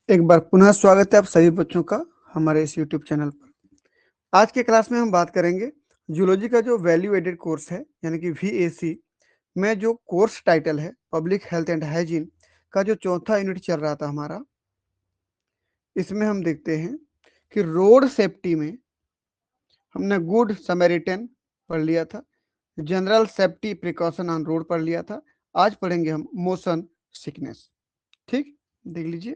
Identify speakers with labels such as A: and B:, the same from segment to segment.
A: एक बार पुनः स्वागत है आप सभी बच्चों का हमारे इस यूट्यूब चैनल पर। आज के क्लास में हम बात करेंगे जूलॉजी का जो वैल्यू एडेड कोर्स है यानी कि VAC में जो कोर्स टाइटल है पब्लिक हेल्थ एंड हाइजीन का जो चौथा यूनिट चल रहा था हमारा। इसमें हम देखते हैं कि रोड सेफ्टी में हमने गुड समैरिटन पढ़ लिया था, general safety precaution on road पढ़ लिया था। आज पढ़ेंगे हम मोशन सिकनेस। ठीक, देख लीजिए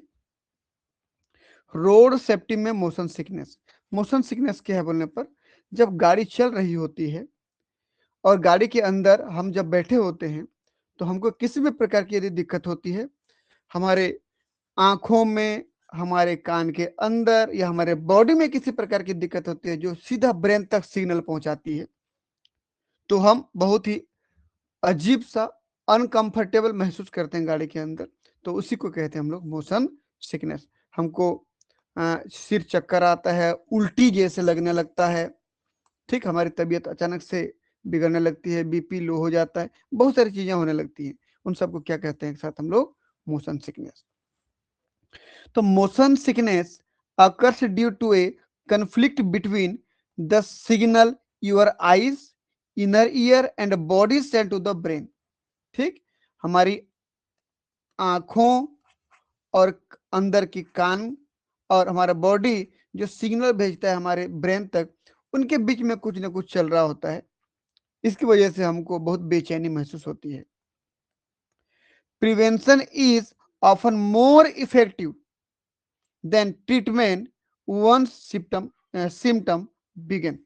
A: रोड सेफ्टी में मोशन सिकनेस क्या है बोलने पर, जब गाड़ी चल रही होती है और गाड़ी के अंदर हम जब बैठे होते हैं तो हमको किसी भी प्रकार की यदि दिक्कत होती है, हमारे आंखों में, हमारे कान के अंदर या हमारे बॉडी में किसी प्रकार की दिक्कत होती है जो सीधा ब्रेन तक सिग्नल पहुंचाती है, तो हम बहुत ही अजीब सा अनकंफर्टेबल महसूस करते हैं गाड़ी के अंदर। तो उसी को कहते हैं हम लोग मोशन सिकनेस। हमको सिर चक्कर आता है, उल्टी जैसे लगने लगता है। ठीक, हमारी तबीयत अचानक से बिगड़ने लगती है, बीपी लो हो जाता है, बहुत सारी चीजें होने लगती हैं। उन सबको क्या कहते हैं एक साथ हम लोग, मोशन सिकनेस। तो motion sickness occurs due to a conflict between the signal your eyes, inner ear and body send to the brain। ठीक, हमारी आंखों और अंदर की कान और हमारा बॉडी जो सिग्नल भेजता है हमारे ब्रेन तक, उनके बीच में कुछ ना कुछ चल रहा होता है। इसकी वजह से हमको बहुत बेचैनी महसूस होती है। Prevention is often more effective than treatment once symptom begin.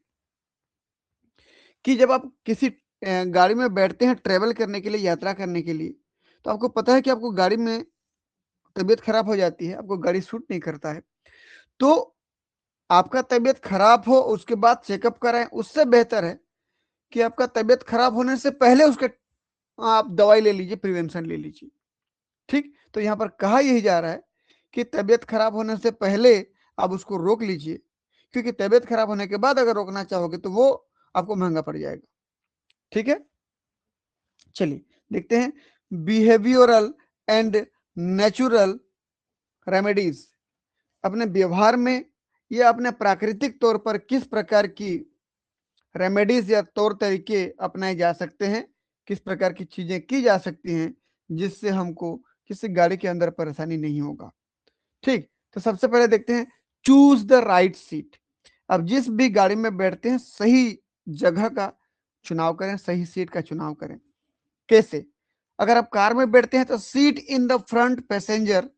A: कि जब आप किसी गाड़ी में बैठते हैं ट्रेवल करने के लिए, यात्रा करने के लिए, तो आपको पता है कि आपको गाड़ी में तबीयत खराब हो जाती है, आपको गाड़ी सूट नहीं करता है, तो आपका तबीयत खराब हो उसके बाद चेकअप कराएं। उससे बेहतर है कि आपका तबीयत खराब होने से पहले उसके आप दवाई ले लीजिए, प्रिवेंशन ले लीजिए। ठीक, तो यहाँ पर कहा यही जा रहा है कि तबीयत खराब होने से पहले आप उसको रोक लीजिए, क्योंकि तबीयत खराब होने के बाद अगर रोकना चाहोगे तो वो आपको महंगा पड़ जाएगा। ठीक है, चलिए देखते हैं बिहेवियरल एंड नेचुरल रेमेडीज अपने व्यवहार में या अपने प्राकृतिक तौर पर किस प्रकार की रेमेडीज या तौर तरीके अपनाए जा सकते हैं, किस प्रकार की चीजें की जा सकती हैं जिससे हमको किसी गाड़ी के अंदर परेशानी नहीं होगा। ठीक, तो सबसे पहले देखते हैं चूज द राइट सीट। अब जिस भी गाड़ी में बैठते हैं सही जगह का चुनाव करें, सही सीट का चुनाव करें। कैसे? अगर आप कार में बैठते हैं तो seat in the front passenger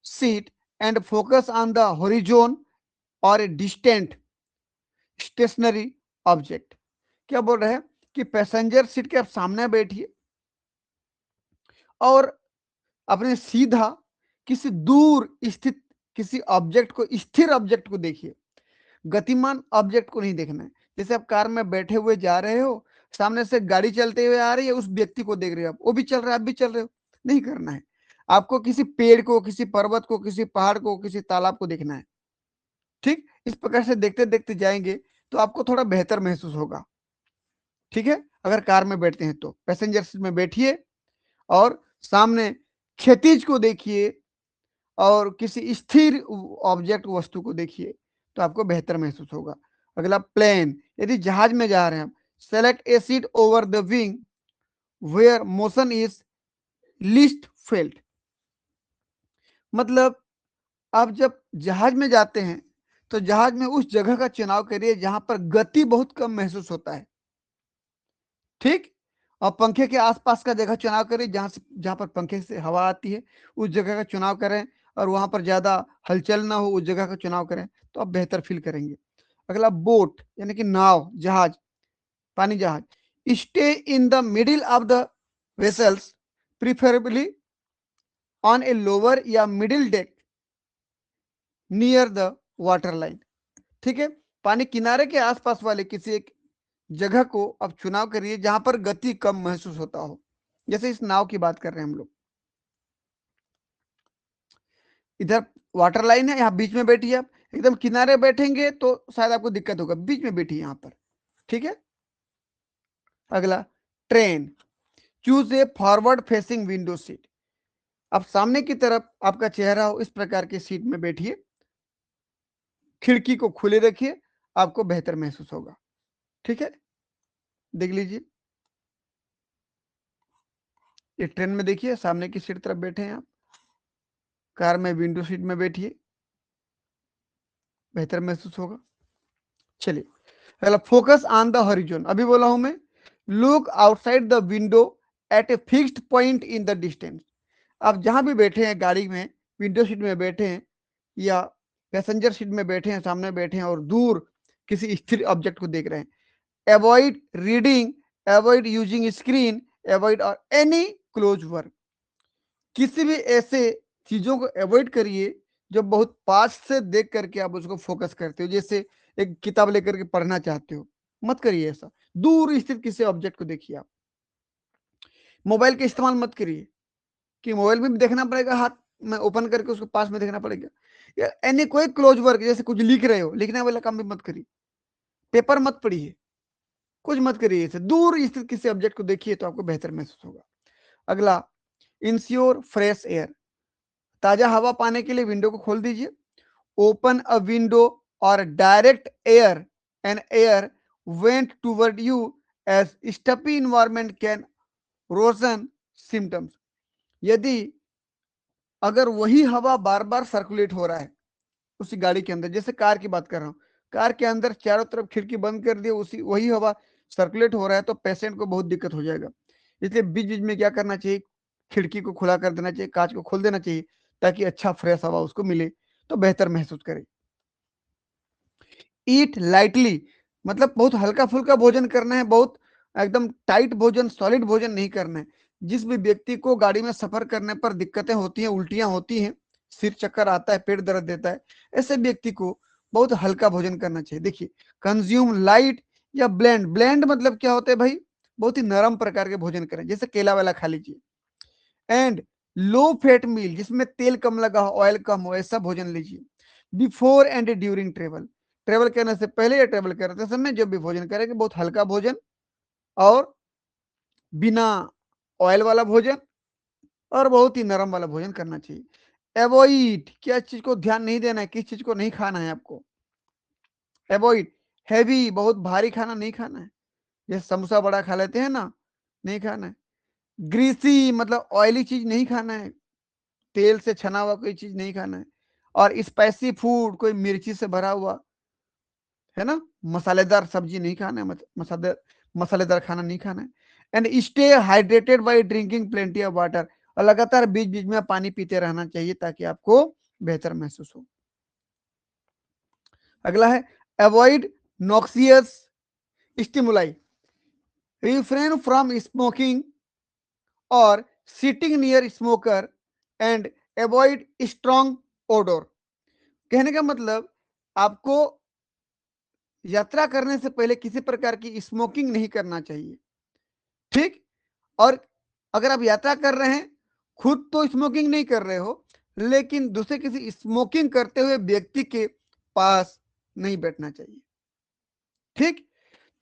A: seat and focus on the horizon और ए डिस्टेंट स्टेशनरी ऑब्जेक्ट। क्या बोल रहे हैं कि पैसेंजर सीट के आप सामने बैठिए और अपने सीधा किसी दूर स्थित किसी ऑब्जेक्ट को, स्थिर ऑब्जेक्ट को देखिए, गतिमान ऑब्जेक्ट को नहीं देखना है। जैसे आप कार में बैठे हुए जा रहे हो, सामने से गाड़ी चलते हुए आ रही है, उस व्यक्ति को देख रहे हो, आप वो भी चल रहा है, आप भी चल रहे हो, नहीं करना है। आपको किसी पेड़ को, किसी पर्वत को, किसी पहाड़ को, किसी तालाब को देखना है। ठीक, इस प्रकार से देखते देखते जाएंगे तो आपको थोड़ा बेहतर महसूस होगा। ठीक है, अगर कार में बैठते हैं तो पैसेंजर सीट में बैठिए और सामने क्षितिज को देखिए और किसी स्थिर ऑब्जेक्ट वस्तु को देखिए तो आपको बेहतर महसूस होगा। अगला प्लेन, यदि जहाज में जा रहे हैं, select a seat over the wing where motion is least felt. मतलब आप जब जहाज में जाते हैं तो जहाज में उस जगह का चुनाव करिए जहां पर गति बहुत कम महसूस होता है। ठीक, और पंखे के आसपास का जगह चुनाव करें जहां पर पंखे से हवा आती है, उस जगह का चुनाव करें और वहां पर ज्यादा हलचल ना हो, उस जगह का चुनाव करें तो आप बेहतर फील करेंगे। अगला बोट यानी कि नाव, जहाज, पानी जहाज, stay in the middle of the vessels preferably on a lower या middle deck near the water line. ठीक है, पानी किनारे के आसपास वाले किसी एक जगह को अब चुनाव करिए जहां पर गति कम महसूस होता हो। जैसे इस नाव की बात कर रहे हैं हम लोग, इधर वाटर लाइन है, यहाँ बीच में बैठिए। आप एकदम किनारे बैठेंगे तो शायद आपको दिक्कत होगा, बीच में बैठिए यहाँ पर। ठीक है, अगला train, choose a forward facing window seat. आप सामने की तरफ आपका चेहरा हो, इस प्रकार की सीट में बैठिए, खिड़की को खुले रखिए, आपको बेहतर महसूस होगा। ठीक है, देख लीजिए, ये ट्रेन में देखिए सामने की सीट तरफ बैठे हैं आप, कार में विंडो सीट में बैठिए, बेहतर महसूस होगा। चलिए अगला, फोकस ऑन द हॉरिजॉन। अभी बोला हूं मैं, look outside the window at a fixed point in the distance. आप जहां भी बैठे हैं, गाड़ी में विंडो सीट में बैठे हैं या पैसेंजर सीट में बैठे हैं, सामने बैठे हैं और दूर किसी स्थिर ऑब्जेक्ट को देख रहे हैं, avoid reading, avoid using screen, avoid और एनी क्लोज वर्क। किसी भी ऐसे चीजों को अवॉइड करिए जो बहुत पास से देख करके आप उसको फोकस करते हो, जैसे एक किताब लेकर के पढ़ना चाहते हो, मत करिए ऐसा। दूर स्थित किसी ऑब्जेक्ट को देखिए आप। मोबाइल का इस्तेमाल मत करिए कि मोबाइल में भी देखना पड़ेगा, हाथ में ओपन करके उसको पास में देखना पड़ेगा, या एनी कोई क्लोज वर्क, जैसे कुछ लिख रहे हो, लिखने वाला काम भी मत करिए, पेपर मत पढ़िए, कुछ मत करिए, इसे दूर स्थित किसी ऑब्जेक्ट को देखिए तो आपको बेहतर महसूस होगा। अगला, इंश्योर फ्रेश एयर। ताजा हवा पाने के लिए विंडो को खोल दीजिए। ओपन अ विंडो और direct air and air vent toward you as stuffy environment can worsen symptoms. यदि अगर वही हवा बार बार सर्कुलेट हो रहा है उसी गाड़ी के अंदर, जैसे कार की बात कर रहा हूँ, कार के अंदर चारों तरफ खिड़की बंद कर दिए, उसी वही हवा सर्कुलेट हो रहा है, तो पेशेंट को बहुत दिक्कत हो जाएगा। इसलिए बीच बीच में क्या करना चाहिए, खिड़की को खुला कर देना चाहिए, कांच को खोल देना चाहिए, ताकि अच्छा फ्रेश हवा उसको मिले तो बेहतर महसूस करे। ईट लाइटली, मतलब बहुत हल्का फुल्का भोजन करना है, बहुत एकदम टाइट भोजन, सॉलिड भोजन नहीं करना है। जिस भी व्यक्ति को गाड़ी में सफर करने पर दिक्कतें होती हैं, उल्टियां होती हैं, सिर चक्कर आता है, पेट दर्द देता है, ऐसे व्यक्ति को बहुत हल्का भोजन करना चाहिए। देखिए, कंज्यूम लाइट या ब्लेंड। ब्लेंड मतलब क्या होता है भाई, बहुत ही नरम प्रकार के भोजन करें, जैसे केला वेला खा लीजिए। एंड लो फैट मील, जिसमें तेल कम लगा हो, ऑयल कम हो, ऐसा भोजन लीजिए। Before and during travel, travel करने से पहले या ट्रेवल करते समय जब भी भोजन करेंगे, बहुत हल्का भोजन और बिना ऑयल वाला भोजन और बहुत ही नरम वाला भोजन करना चाहिए। एवॉइड, क्या चीज को ध्यान नहीं देना है, किस चीज को नहीं खाना है आपको। एवॉइड हैवी, बहुत भारी खाना नहीं खाना है, जैसे समोसा बड़ा खा लेते हैं ना, नहीं खाना है। ग्रीसी मतलब ऑयली चीज नहीं खाना है, तेल से छना हुआ कोई चीज नहीं खाना है। और स्पाइसी फूड, कोई मिर्ची से भरा हुआ है ना, मसालेदार सब्जी नहीं खाना है, मसालेदार खाना नहीं खाना है। And stay hydrated by drinking plenty of water, और लगातार बीच बीच में पानी पीते रहना चाहिए ताकि आपको बेहतर महसूस हो। अगला है, avoid noxious stimuli, refrain from smoking और sitting near smoker and avoid strong odour. कहने का मतलब, आपको यात्रा करने से पहले किसी प्रकार की स्मोकिंग नहीं करना चाहिए, ठीक। और अगर आप यात्रा कर रहे हैं, खुद तो स्मोकिंग नहीं कर रहे हो, लेकिन दूसरे किसी स्मोकिंग करते हुए व्यक्ति के पास नहीं बैठना चाहिए, ठीक।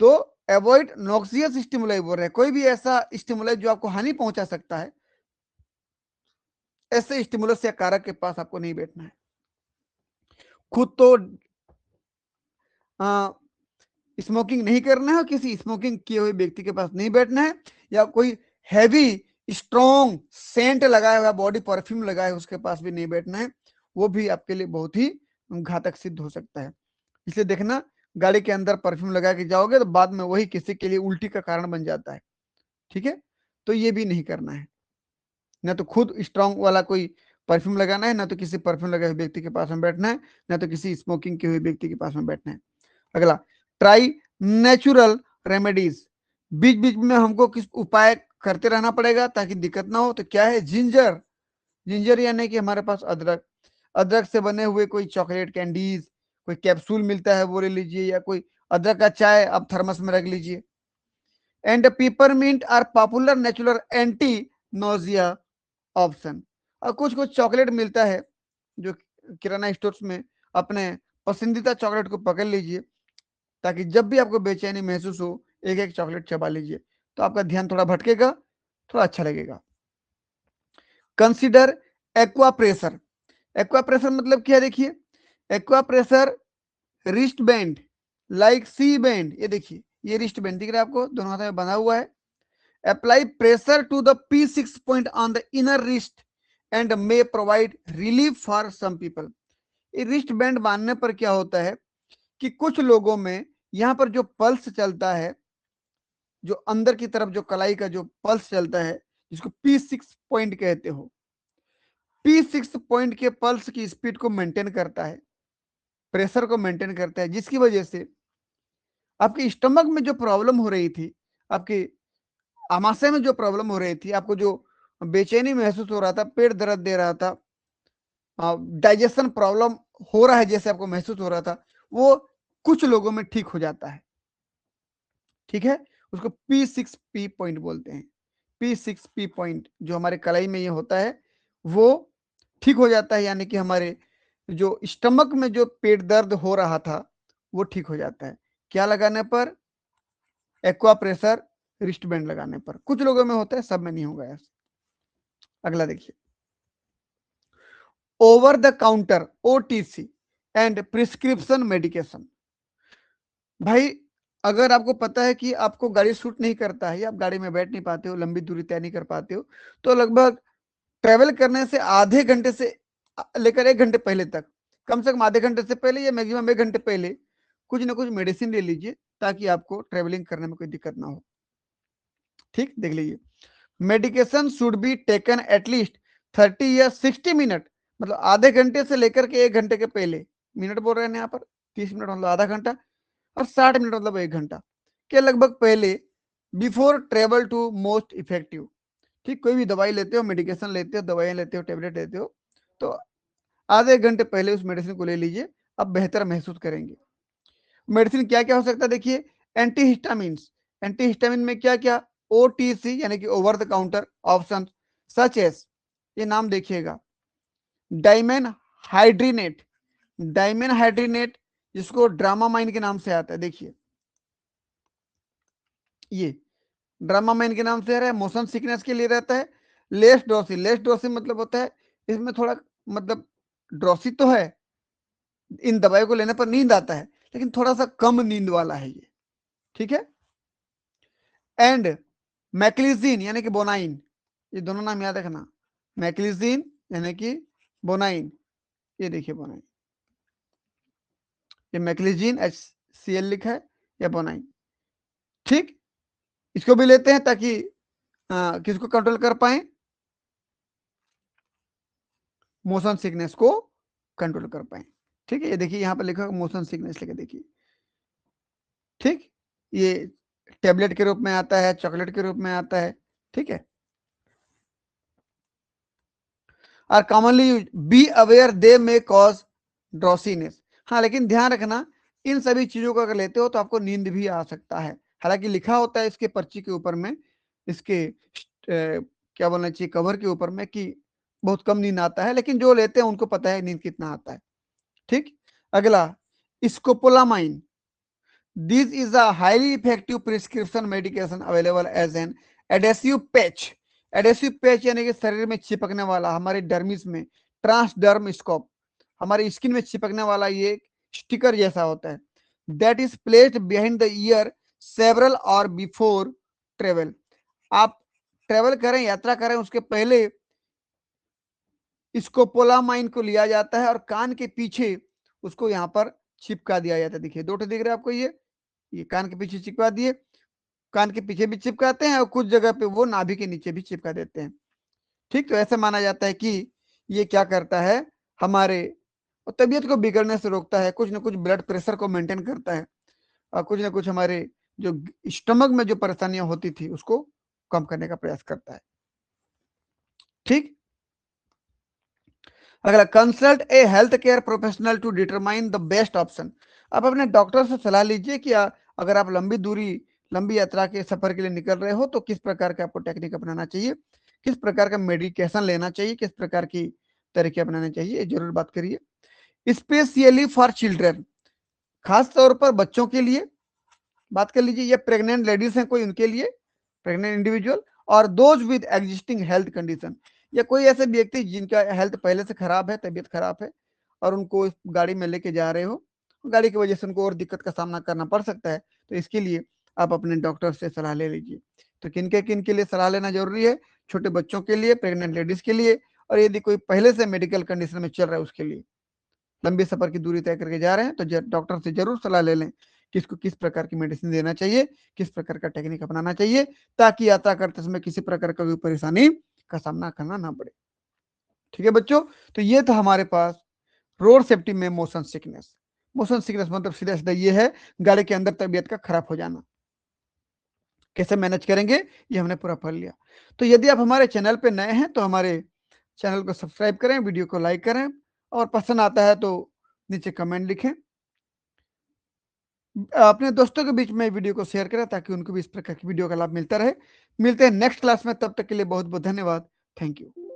A: तो अवॉइड नॉक्सियस स्टिमुलाई बोल रहे हैं, कोई भी ऐसा स्टिमुलाई जो आपको हानि पहुंचा सकता है, ऐसे स्टिमुलस या कारक के पास आपको नहीं बैठना है। खुद तो स्मोकिंग नहीं करना है, और किसी स्मोकिंग किए हुए व्यक्ति के पास नहीं बैठना है, या कोई हैवी स्ट्रॉन्ग सेंट लगाया हुआ, बॉडी परफ्यूम लगाया उसके पास भी नहीं बैठना है, वो भी आपके लिए बहुत ही घातक सिद्ध हो सकता है। इसलिए देखना, गाड़ी के अंदर परफ्यूम लगा के जाओगे तो बाद में वही किसी के लिए उल्टी का कारण बन जाता है, ठीक है। तो ये भी नहीं करना है, ना तो खुद स्ट्रॉन्ग वाला कोई परफ्यूम लगाना है, ना तो किसी परफ्यूम लगाए हुए व्यक्ति के पास में बैठना है, ना तो किसी स्मोकिंग के हुए व्यक्ति के पास में बैठना है। अगला, ट्राई नेचुरल रेमेडीज। बीच बीच में हमको किस उपाय करते रहना पड़ेगा ताकि दिक्कत ना हो, तो क्या है, जिंजर। जिंजर यानी कि हमारे पास अदरक, अदरक से बने हुए कोई चॉकलेट कैंडीज, कोई कैप्सूल मिलता है वो ले लीजिए, या कोई अदरक का चाय आप थर्मस में रख लीजिए। And peppermint are popular natural anti nausea option. और कुछ कुछ चॉकलेट मिलता है जो किराना स्टोर्स में, अपने पसंदीदा चॉकलेट को पकड़ लीजिए, ताकि जब भी आपको बेचैनी महसूस हो, एक एक चॉकलेट चबा लीजिए, तो आपका ध्यान थोड़ा भटकेगा, थोड़ा अच्छा लगेगा। Consider acupressure. Acupressure मतलब क्या है, देखिए acupressure wrist band like sea band, ये देखिए ये रिस्ट बैंड दिख रहा है आपको, दोनों हाथों में बंधा हुआ है। Apply pressure to the P6 point on the inner wrist and may provide relief for some people. ये रिस्ट बैंड बांधने पर क्या होता है कि कुछ लोगों में यहां पर जो पल्स चलता है, जो अंदर की तरफ जो कलाई का जो पल्स चलता है, जिसको P6 पॉइंट कहते हो, P6 पॉइंट के पल्स की स्पीड को मेंटेन करता है, प्रेशर को मेंटेन करता है, जिसकी वजह से आपके स्टमक में जो प्रॉब्लम हो रही थी, आपके आमाशय में जो प्रॉब्लम हो रही थी, आपको जो बेचैनी महसूस हो रहा था, पेट दर्द दे रहा था, डाइजेशन प्रॉब्लम हो रहा है जैसे आपको महसूस हो रहा था, वो कुछ लोगों में ठीक हो जाता है। ठीक है, उसको P6P पॉइंट बोलते हैं। P6P पॉइंट जो हमारे कलाई में ये होता है वो ठीक हो जाता है, यानी कि हमारे जो स्टमक में जो पेट दर्द हो रहा था वो ठीक हो जाता है। क्या लगाने पर? एक्वा प्रेशर रिस्ट बैंड लगाने पर। कुछ लोगों में होता है, सब में नहीं होगा ऐसा। अगला देखिए, over the counter OTC and prescription medication. भाई अगर आपको पता है कि आपको गाड़ी सूट नहीं करता है, या आप गाड़ी में बैठ नहीं पाते हो, लंबी दूरी तय नहीं कर पाते हो, तो लगभग ट्रेवल करने से आधे घंटे से लेकर 1 घंटे पहले तक, कम से कम आधे घंटे से पहले या मैक्सिमम 1 घंटे पहले कुछ ना कुछ मेडिसिन ले लीजिए, ताकि आपको ट्रेवलिंग करने में कोई दिक्कत ना हो। ठीक, देख लीजिए, medication should be taken at least 30 या 60 मिनट, मतलब आधे घंटे से लेकर के 1 घंटे के पहले, मिनट बोल रहे हैं यहाँ पर, 30 मिनट मतलब आधा घंटा, और 60 मिनट मतलब 1 घंटा के लगभग पहले, before travel to most effective. ठीक, कोई भी दवाई लेते हो, मेडिकेशन लेते हो, दवाइयाँ लेते हो, टेबलेट लेते हो, तो आधे घंटे पहले उस मेडिसिन को ले लीजिए, अब बेहतर महसूस करेंगे। मेडिसिन क्या क्या हो सकता है, देखिए एंटीहिस्टामिन्स। एंटीहिस्टामिन में क्या क्या? OTC यानी कि over the counter option, such as, ये नाम देखिएगा, डाइमेन हाइड्रीनेट। डाइमेन हाइड्रीनेट जिसको ड्रामामाइन के नाम से आता है, देखिए ये ड्रामामाइन के नाम से आ रहा है, मोशन सिकनेस के लिए रहता है। लेस डोसी, लेस डोसी मतलब होता है इसमें थोड़ा, मतलब ड्रोसी तो है, इन दवाइयों को लेने पर नींद आता है, लेकिन थोड़ा सा कम नींद वाला है ये। ठीक है, एंड मैक्लिजीन यानी कि बोनाइन, ये दोनों नाम याद रखना, मैक्लिजीन यानी कि बोनाइन, ये देखिए बोनाइन, ये मैक्लिजीन HCl लिखा है, या बोनाइन। ठीक, इसको भी लेते हैं ताकि किसको कंट्रोल कर पाए? मोशन सिकनेस को कंट्रोल कर पाए। ठीक है, ये देखिए यहाँ पर लिखा मोशन सिकनेस लिखा, देखिए ठीक, ये टेबलेट के रूप में आता है, चॉकलेट के रूप में आता है। ठीक है, are commonly be aware they may cause drowsiness. हाँ, लेकिन ध्यान रखना, इन सभी चीजों को अगर लेते हो तो आपको नींद भी आ सकता है। हालांकि लिखा होता है इसके पर्ची के ऊपर में, इसके क्या बोलना चाहिए, कवर के ऊपर में, कि बहुत कम नींद आता है, लेकिन जो लेते हैं उनको पता है नींद कितना आता है। ठीक, अगला scopolamine. This is a highly effective prescription medication available as an adhesive patch. Adhesive patch यानी कि शरीर में चिपकने वाला, हमारे डर्मिस में, ट्रांसडर्म स्कोप, हमारी स्किन में चिपकने वाला ये स्टिकर जैसा होता है, that is placed behind the year several और बिफोर ट्रेवल। आप ट्रेवल करें, यात्रा करें, उसके पहले स्कोपोलामाइन को लिया जाता है और कान के पीछे उसको यहाँ पर चिपका दिया जाता है। देखिए 2 दिख रहे हैं आपको, ये कान के पीछे चिपका दिए, कान के पीछे भी चिपकाते हैं और कुछ जगह पे वो नाभि के नीचे भी चिपका देते हैं। ठीक, तो ऐसे माना जाता है कि ये क्या करता है, हमारे तबीयत को बिगड़ने से रोकता है, कुछ ना कुछ ब्लड प्रेशर को मेंटेन करता है, और कुछ ना कुछ हमारे जो स्टमक में जो परेशानियां होती थी उसको कम करने का प्रयास करता है। ठीक, अगला, consult a health care professional to determine the best option. आप अपने डॉक्टर से सलाह लीजिए कि अगर आप लंबी यात्रा के सफर के लिए निकल रहे हो तो किस प्रकार का आपको टेक्निक अपनाना चाहिए, किस प्रकार का मेडिकेशन लेना चाहिए, किस प्रकार की तरीके अपनाने चाहिए, जरूर बात करिए। स्पेशली फॉर चिल्ड्रन, खास तौर पर बच्चों के लिए बात कर लीजिए, या प्रेग्नेंट लेडीज हैं कोई, उनके लिए, प्रेग्नेंट इंडिविजुअल, और those with existing health condition, या कोई ऐसे व्यक्ति जिनका हेल्थ पहले से खराब है, तबीयत खराब है और उनको इस गाड़ी में लेके जा रहे हो, गाड़ी की वजह से उनको और दिक्कत का सामना करना पड़ सकता है, तो इसके लिए आप अपने डॉक्टर से सलाह ले लीजिए। तो किन के लिए सलाह लेना जरूरी है? छोटे बच्चों के लिए, प्रेग्नेंट लेडीज के लिए, और यदि कोई पहले से मेडिकल कंडीशन में चल रहा है उसके लिए। लंबी सफर की दूरी तय करके जा रहे हैं तो डॉक्टर से जरूर सलाह ले लें कि इसको किस प्रकार की मेडिसिन देना चाहिए, किस प्रकार का टेक्निक अपनाना चाहिए, ताकि यात्रा करते समय किसी प्रकार का कोई परेशानी का सामना करना ना पड़े। ठीक है बच्चों, तो ये था हमारे पास रोड सेफ्टी में मोशन सिकनेस। मोशन सिकनेस मतलब सीधा सीधा ये है गाड़ी के अंदर तबीयत का खराब हो जाना। कैसे मैनेज करेंगे ये हमने पूरा पढ़ लिया। तो यदि आप हमारे चैनल पे नए हैं तो हमारे चैनल को सब्सक्राइब करें, वीडियो को लाइक करें, और पसंद आता है तो नीचे कमेंट लिखें। अपने दोस्तों के बीच में वीडियो को शेयर करें ताकि उनको भी इस प्रकार की वीडियो का लाभ मिलता रहे। मिलते हैं नेक्स्ट क्लास में, तब तक के लिए बहुत बहुत धन्यवाद। Thank you.